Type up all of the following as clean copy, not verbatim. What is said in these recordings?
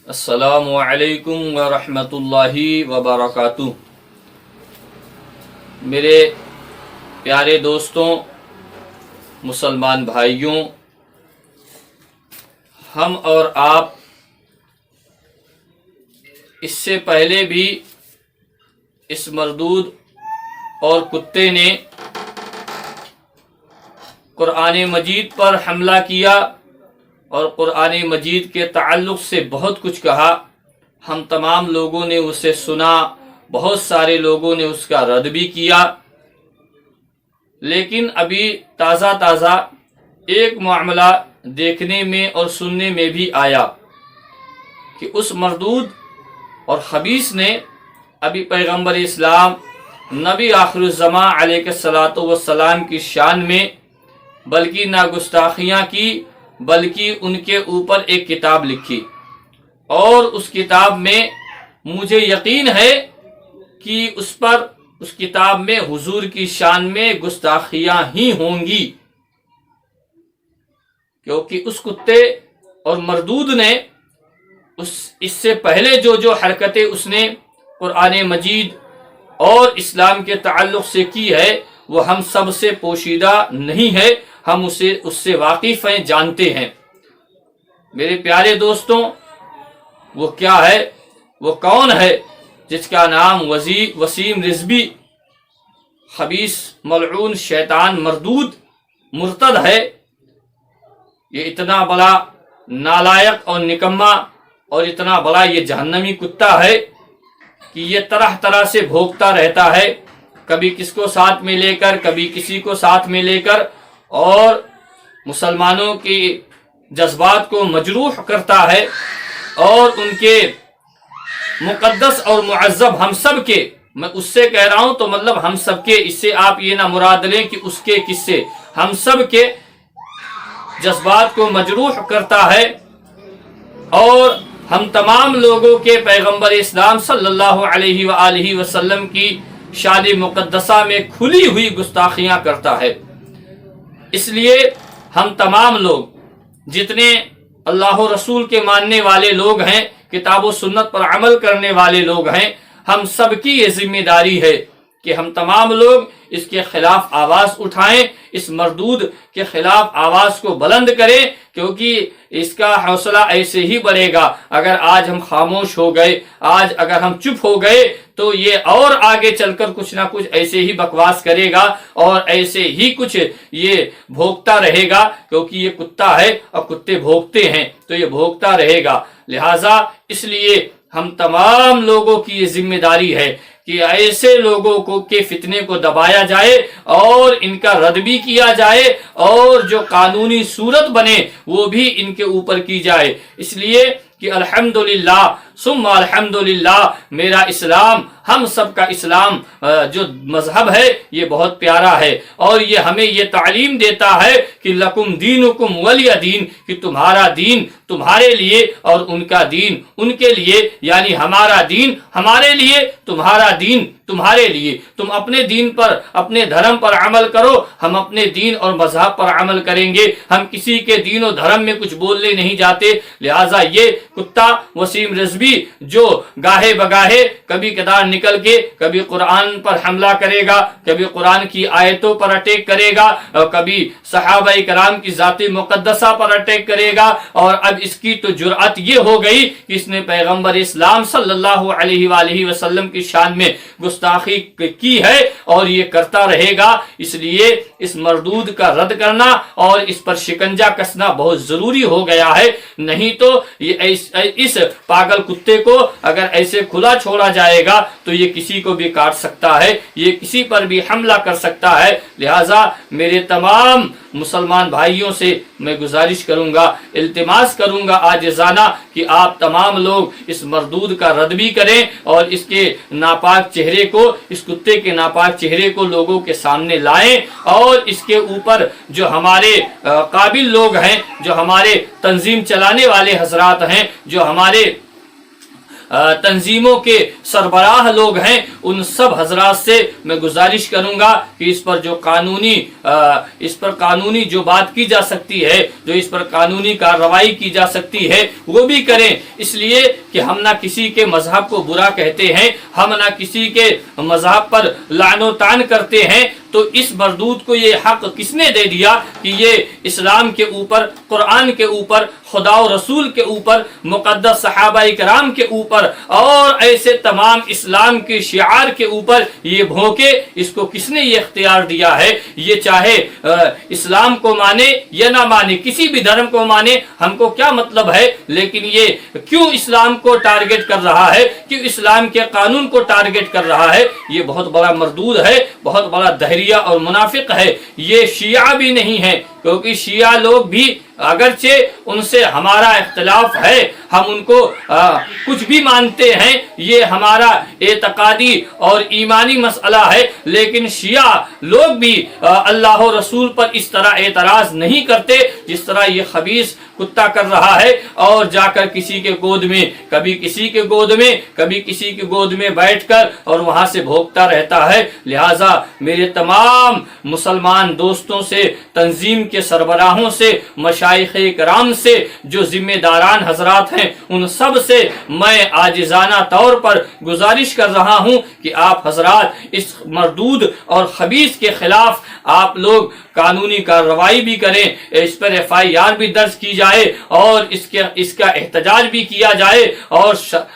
السلام علیکم ورحمۃ اللہ وبرکاتہ۔ میرے پیارے دوستوں، مسلمان بھائیوں، ہم اور آپ اس سے پہلے بھی اس مردود اور کتے نے قرآن مجید پر حملہ کیا اور قرآن مجید کے تعلق سے بہت کچھ کہا۔ ہم تمام لوگوں نے اسے سنا، بہت سارے لوگوں نے اس کا رد بھی کیا، لیکن ابھی تازہ ایک معاملہ دیکھنے میں اور سننے میں بھی آیا کہ اس مردود اور خبیث نے ابھی پیغمبر اسلام نبی آخر الزماں علیہ الصلاۃ والسلام کی شان میں بلکہ نہ گستاخیاں کی بلکہ ان کے اوپر ایک کتاب لکھی، اور اس کتاب میں مجھے یقین ہے کہ اس کتاب میں حضور کی شان میں گستاخیاں ہی ہوں گی، کیونکہ اس کتے اور مردود نے اس سے پہلے جو حرکتیں اس نے قرآن مجید اور اسلام کے تعلق سے کی ہے وہ ہم سب سے پوشیدہ نہیں ہے، ہم اس سے واقف ہیں، جانتے ہیں۔ میرے پیارے دوستوں، وہ کیا ہے، وہ کون ہے جس کا نام وسیم رضوی خبیث ملعون شیطان مردود مرتد ہے؟ یہ اتنا بڑا نالائق اور نکما اور اتنا بڑا یہ جہنمی کتا ہے کہ یہ طرح سے بھوکتا رہتا ہے، کبھی کس کو ساتھ میں لے کر، کبھی کسی کو ساتھ میں لے کر، اور مسلمانوں کے جذبات کو مجروح کرتا ہے، اور ان کے مقدس اور معذب ہم سب کے، میں اس سے کہہ رہا ہوں تو مطلب ہم سب کے، اس سے آپ یہ نہ مراد لیں کہ اس کے کس سے، ہم سب کے جذبات کو مجروح کرتا ہے، اور ہم تمام لوگوں کے پیغمبر اسلام صلی اللہ علیہ وآلہ وسلم کی شان مقدسہ میں کھلی ہوئی گستاخیاں کرتا ہے۔ اس لیے ہم تمام لوگ جتنے اللہ و رسول کے ماننے والے لوگ ہیں، کتاب و سنت پر عمل کرنے والے لوگ ہیں، ہم سب کی یہ ذمہ داری ہے کہ ہم تمام لوگ اس کے خلاف آواز اٹھائیں، اس مردود کے خلاف آواز کو بلند کریں، کیونکہ اس کا حوصلہ ایسے ہی بڑھے گا اگر آج ہم خاموش ہو گئے، آج اگر ہم چپ ہو گئے تو یہ اور آگے چل کر کچھ نہ کچھ ایسے ہی بکواس کرے گا اور ایسے ہی کچھ یہ بھوکتا رہے گا، کیونکہ یہ کتا ہے اور کتے بھوکتے ہیں تو یہ بھوکتا رہے گا۔ لہٰذا اس لیے ہم تمام لوگوں کی یہ ذمہ داری ہے کہ ایسے لوگوں کو کے فتنے کو دبایا جائے اور ان کا رد بھی کیا جائے، اور جو قانونی صورت بنے وہ بھی ان کے اوپر کی جائے۔ اس لیے کہ الحمدللہ ثم الحمدللہ میرا اسلام، ہم سب کا اسلام جو مذہب ہے یہ بہت پیارا ہے، اور یہ ہمیں یہ تعلیم دیتا ہے کہ لکم دینکم ولی دین، کہ تمہارا دین تمہارے لیے اور ان کا دین ان کے لیے، یعنی ہمارا دین ہمارے لیے، تمہارا دین تمہارے لیے۔ تم اپنے دین پر، اپنے دھرم پر عمل کرو، ہم اپنے دین اور مذہب پر عمل کریں گے، ہم کسی کے دین و دھرم میں کچھ بولنے نہیں جاتے۔ لہٰذا یہ کتا وسیم رضوی جو گاہے بگاہے کبھی کدار نکل کے کبھی قرآن پر حملہ کرے گا، کبھی قرآن کی آیتوں پر اٹیک کرے گا، اور کبھی صحابہ کرام کی ذات مقدسہ پر اٹیک کرے گا، اور اب اس کی تو جرأت یہ ہو گئی کہ اس نے پیغمبر اسلام صلی اللہ علیہ وآلہ وسلم کی شان میں گستاخی کی ہے اور یہ کرتا رہے گا۔ اس لیے اس مردود کا رد کرنا اور اس پر شکنجہ کسنا بہت ضروری ہو گیا ہے، نہیں تو یہ اس پاگل کتے کو اگر ایسے کھلا چھوڑا جائے گا تو یہ کسی کو بھی کاٹ سکتا ہے، یہ کسی پر بھی حملہ کر سکتا ہے۔ لہٰذا میرے تمام مسلمان بھائیوں سے میں گزارش کروں گا، التماس کروں گا عاجزانہ کہ آپ تمام لوگ اس مردود کا رد بھی کریں اور اس کے ناپاک چہرے کو، اس کتے کے ناپاک چہرے کو لوگوں کے سامنے لائیں، اور اس کے اوپر جو ہمارے قابل لوگ ہیں، جو ہمارے تنظیم چلانے والے حضرات ہیں، جو ہمارے تنظیموں کے سربراہ لوگ ہیں ان سب حضرات سے میں گزارش کروں گا کہ اس پر قانونی جو بات کی جا سکتی ہے، جو اس پر قانونی کارروائی کی جا سکتی ہے وہ بھی کریں، اس لیے کہ ہم نہ کسی کے مذہب کو برا کہتے ہیں، ہم نہ کسی کے مذہب پر لعن و طعن کرتے ہیں، تو اس مردود کو یہ حق کس نے دے دیا کہ یہ اسلام کے اوپر، قرآن کے اوپر، خدا و رسول کے اوپر، مقدس صحابہ کرام کے اوپر اور ایسے تمام اسلام کے شعار کے اوپر یہ بھونکے؟ اس کو کس نے یہ اختیار دیا ہے؟ یہ چاہے اسلام کو مانے یا نہ مانے، کسی بھی دھرم کو مانے، ہم کو کیا مطلب ہے، لیکن یہ کیوں اسلام کو ٹارگٹ کر رہا ہے، کیوں اسلام کے قانون کو ٹارگٹ کر رہا ہے؟ یہ بہت بڑا مردود ہے، بہت بڑا دہریہ اور منافق ہے۔ یہ شیعہ بھی نہیں ہے، کیونکہ شیعہ لوگ بھی اگرچہ ان سے ہمارا اختلاف ہے، ہم ان کو کچھ بھی مانتے ہیں، یہ ہمارا اعتقادی اور ایمانی مسئلہ ہے، لیکن شیعہ لوگ بھی اللہ و رسول پر اس طرح اعتراض نہیں کرتے جس طرح یہ خبیث کتا کر رہا ہے، اور جا کر کسی کے گود میں، کبھی کسی کے گود میں، کبھی کسی کے گود میں بیٹھ کر اور وہاں سے بھوکتا رہتا ہے۔ لہٰذا میرے تمام مسلمان دوستوں سے، تنظیم کے سربراہوں سے، مشائخ کرام سے، جو ذمہ داران حضرات ہیں، ان سب سے میں عاجزانہ طور پر گزارش کر رہا ہوں کہ آپ حضرات اس مردود اور خبیث کے خلاف آپ لوگ قانونی کارروائی بھی کریں، اس پر FIR بھی درج کی جائے اور اس کا احتجاج بھی کیا جائے، اور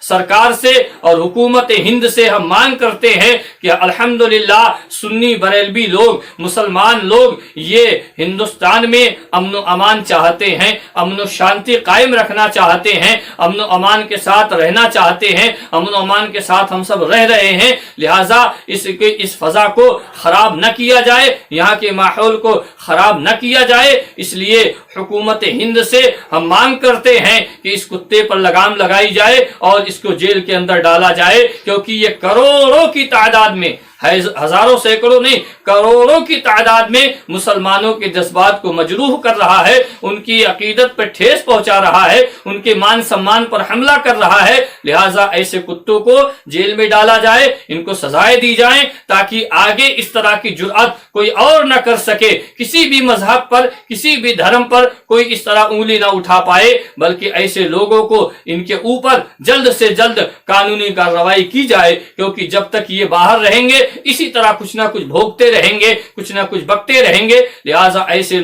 سرکار سے اور حکومت ہند سے ہم مانگ کرتے ہیں کہ الحمدللہ سنی بریلوی لوگ، مسلمان لوگ یہ ہندوستان میں امن و امان چاہتے ہیں، امن و شانتی قائم رکھنا چاہتے ہیں، امن و امان کے ساتھ رہنا چاہتے ہیں، امن و امان کے ساتھ ہم سب رہ رہے ہیں۔ لہٰذا اس فضا کو خراب نہ کیا جائے، یہاں کے ماحول کو خراب نہ کیا جائے، اس لیے حکومت ہند سے ہم مانگ کرتے ہیں کہ اس کتے پر لگام لگائی جائے اور اس کو جیل کے اندر ڈالا جائے، کیونکہ یہ کروڑوں کی تعداد میں، ہزاروں سینکڑوں نہیں، کروڑوں کی تعداد میں مسلمانوں کے جذبات کو مجروح کر رہا ہے، ان کی عقیدت پر ٹھیس پہنچا رہا ہے، ان کے مان سمان پر حملہ کر رہا ہے۔ لہٰذا ایسے کتوں کو جیل میں ڈالا جائے، ان کو سزائیں دی جائیں، تاکہ آگے اس طرح کی جرأت کوئی اور نہ کر سکے، کسی بھی مذہب پر، کسی بھی دھرم پر کوئی اس طرح انگلی نہ اٹھا پائے، بلکہ ایسے لوگوں کو ان کے اوپر جلد سے جلد قانونی کارروائی کی جائے، کیونکہ جب تک یہ باہر رہیں گے اسی طرح کچھ نہ کچھ بھوگتے رہیں گے، کچھ نہ کچھ بکتے رہیں گے۔ لہٰذا ایسے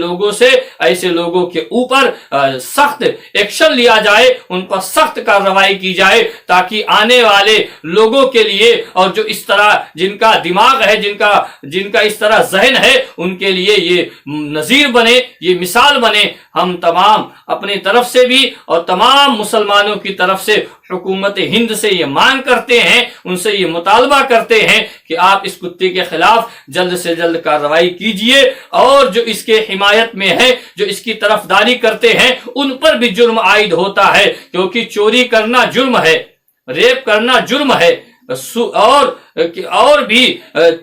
لوگوں کے اوپر سخت ایکشن لیا جائے، ان پر سخت کارروائی کی جائے، تاکہ آنے والے لوگوں کے لیے، اور جو اس طرح جن کا دماغ ہے، جن کا اس طرح ذہن ہے، ان کے لیے یہ نظیر بنے، یہ مثال بنے۔ ہم تمام اپنی طرف سے بھی اور تمام مسلمانوں کی طرف سے حکومت ہند سے یہ مانگ کرتے ہیں، ان سے یہ مطالبہ کرتے ہیں کہ آپ اس کتے کے خلاف جلد سے جلد کارروائی کیجئے، اور جو اس کے حمایت میں ہے، جو اس کی طرفداری کرتے ہیں، ان پر بھی جرم عائد ہوتا ہے، کیونکہ چوری کرنا جرم ہے، ریپ کرنا جرم ہے، اور بھی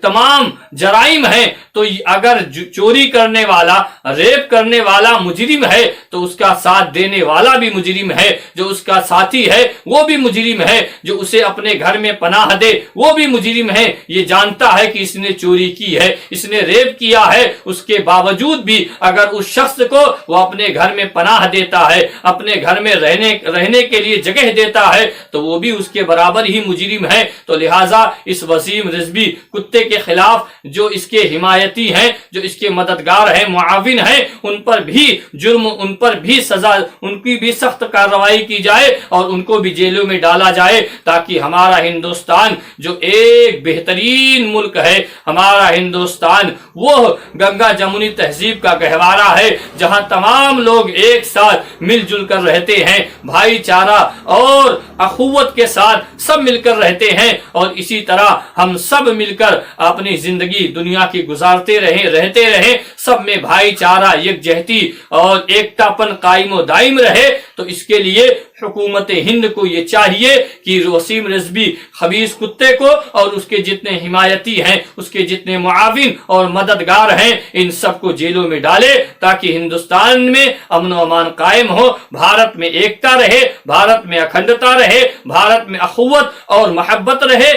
تمام جرائم ہیں۔ تو اگر چوری کرنے والا، ریپ کرنے والا مجرم ہے، تو اس کا ساتھ دینے والا بھی مجرم ہے، جو اس کا ساتھی ہے وہ بھی مجرم ہے، جو اسے اپنے گھر میں پناہ دے وہ بھی مجرم ہے۔ یہ جانتا ہے کہ اس نے چوری کی ہے، اس نے ریپ کیا ہے، اس کے باوجود بھی اگر اس شخص کو وہ اپنے گھر میں پناہ دیتا ہے، اپنے گھر میں رہنے کے لیے جگہ دیتا ہے، تو وہ بھی اس کے برابر ہی مجرم ہے۔ تو لہٰذا اس وسیم رضوی کتے کے خلاف جو اس کے حمایتی ہیں، جو اس کے مددگار ہیں، معاون ہیں، ان پر بھی جرم، ان پر بھی سزا، ان کی بھی سخت کارروائی کی جائے اور ان کو بھی جیلوں میں ڈالا جائے، تاکہ ہمارا ہندوستان جو ایک بہترین ملک ہے، ہمارا ہندوستان وہ گنگا جمنی تہذیب کا گہوارہ ہے، جہاں تمام لوگ ایک ساتھ مل جل کر رہتے ہیں، بھائی چارہ اور اخوت کے ساتھ سب مل کر رہتے ہیں، اور اسی طرح ہم سب مل کر اپنی زندگی دنیا کی گزارتے رہتے رہیں، سب میں بھائی چارہ یکجہتی اور ایکتا پن قائم و دائم رہے، تو اس کے لیے حکومت ہند کو یہ چاہیے کہ وسیم رضوی خبیث کتے کو اور اس کے جتنے حمایتی ہیں، اس کے جتنے معاون اور مددگار ہیں، ان سب کو جیلوں میں ڈالے، تاکہ ہندوستان میں امن و امان قائم ہو، بھارت میں ایکتا رہے، بھارت میں اکھنڈتا رہے، بھارت میں اخوت اور محبت رہے۔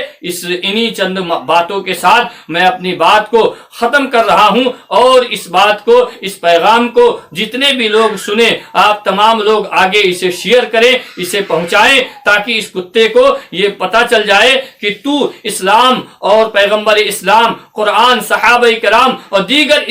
انہی چند باتوں کے ساتھ میں اپنی بات کو ختم کر رہا ہوں، اور اس بات کو، اس پیغام کو جتنے بھی لوگ سنیں، آپ تمام لوگ آگے اسے شیئر کریں، اسے پہنچائیں، تاکہ اس کتے کو یہ پتا چل جائے کہ تو اسلام اور پیغمبر اسلام، قرآن، صحابہ کرام اور دیگر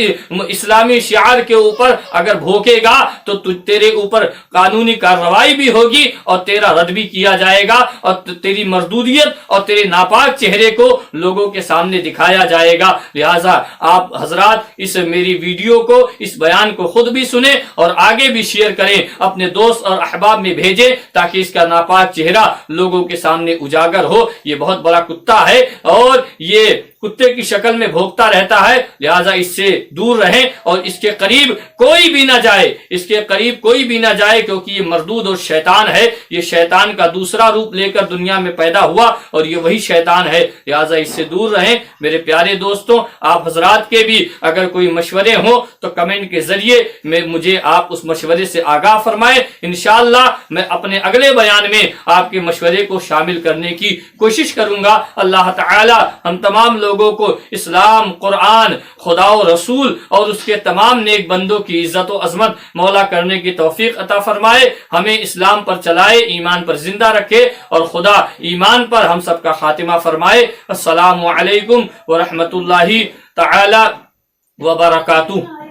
اسلامی شعار کے اوپر اگر بھوکے گا تو تیرے اوپر قانونی کارروائی بھی ہوگی اور تیرا رد بھی کیا جائے گا، اور تیری مردودیت اور تیرے ناپاک چہرے کو لوگوں کے سامنے دکھایا جائے گا۔ لہٰذا آپ حضرات اس میری ویڈیو کو، اس بیان کو خود بھی سنیں اور آگے بھی شیئر کریں، اپنے دوست اور احباب میں بھیجیں، تاکہ اس کا ناپاک چہرہ لوگوں کے سامنے اجاگر ہو۔ یہ بہت بڑا کتا ہے اور یہ کتے کی شکل میں بھونکتا رہتا ہے، لہذا اس سے دور رہیں اور اس کے قریب کوئی بھی نہ جائے، اس کے قریب کوئی بھی نہ جائے، کیونکہ یہ مردود اور شیطان ہے، یہ شیطان کا دوسرا روپ لے کر دنیا میں پیدا ہوا اور یہ وہی شیطان ہے، لہذا اس سے دور رہیں۔ میرے پیارے دوستوں، آپ حضرات کے بھی اگر کوئی مشورے ہوں تو کمنٹ کے ذریعے مجھے آپ اس مشورے سے آگاہ فرمائیں، انشاءاللہ میں اپنے اگلے بیان میں آپ کے مشورے کو شامل کرنے کی کوشش کروں گا۔ اللہ تعالی ہم تمام لوگوں کو اسلام، قرآن، خدا و رسول اور اس کے تمام نیک بندوں کی عزت و عظمت مولا کرنے کی توفیق عطا فرمائے، ہمیں اسلام پر چلائے، ایمان پر زندہ رکھے، اور خدا ایمان پر ہم سب کا خاتمہ فرمائے۔ السلام علیکم ورحمۃ اللہ تعالی وبرکاتہ۔